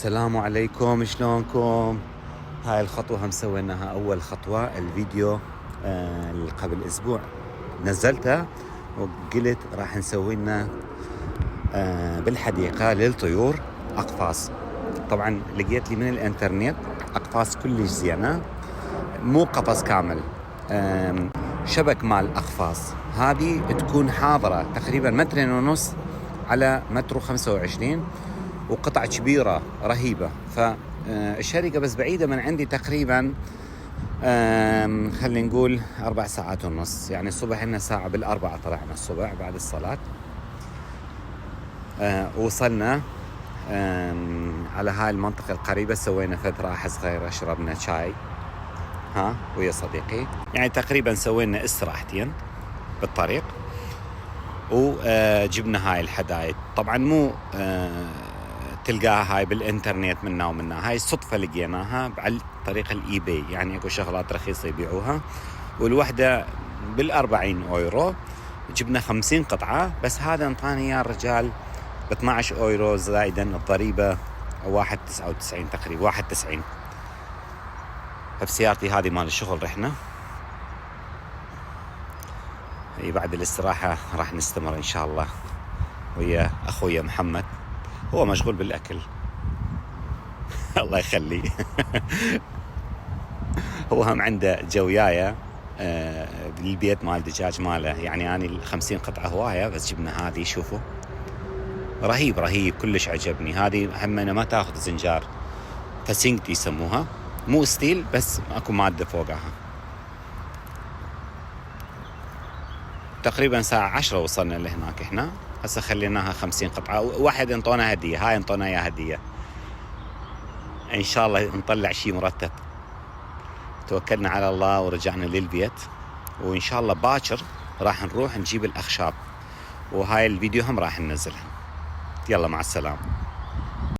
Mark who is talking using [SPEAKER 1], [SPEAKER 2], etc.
[SPEAKER 1] السلام عليكم، شلونكم؟ هاي الخطوة هم سويناها أول خطوة. الفيديو اللي قبل أسبوع نزلته وقلت راح نسوي لنا بالحديقة للطيور أقفاص. طبعا لقيت لي من الانترنت أقفاص كلش زينة، مو قفص كامل، شبك مال أقفاص. هذه تكون حاضرة تقريبا 2.5 متر على 1.25 متر، وقطع كبيرة رهيبة. فالشركة بس بعيدة من عندي تقريبا خلينا نقول 4 ساعات ونص. يعني الصبح لنا ساعة بالأربعة، طلعنا الصبح بعد الصلاة، وصلنا على هاي المنطقة القريبة. سوينا راحة صغيرة، شربنا شاي ويا صديقي، يعني تقريبا سوينا استراحتين بالطريق، وجبنا هاي الحدايد. طبعا مو تلقاها هاي بالانترنت منا ومنا، هاي صدفة لقيناها على طريق الاي باي، يعني اكو شغلات رخيصة يبيعوها، والوحدة €40. جبنا 50 قطعة، بس هذا انطاني اياه الرجال ب€12 زائدا الضريبة 1.99 تقريبا 1.90. بسيارتي هذه مال الشغل رحنا. بعد الاستراحة راح نستمر ان شاء الله ويا اخويا محمد، هو مشغول بالاكل الله يخليه. هو هم عنده جوياية بالبيت مال دجاج ماله، يعني أنا 50 قطعة هواية، بس جبنا هذه. شوفوا رهيب كلش عجبني. هذه همنا ما تاخذ زنجار، فسنكت يسموها، مو ستيل بس اكو مادة فوقها. تقريبا ساعة 10 وصلنا لهناك احنا. هسه خليناها 50 قطعة، واحد انطونا هدية، هاي انطونا اياها هدية. ان شاء الله نطلع شيء مرتب. توكلنا على الله ورجعنا للبيت، وإن شاء الله باكر راح نروح نجيب الأخشاب، وهاي الفيديو هم راح ننزلها. يلا مع السلامة.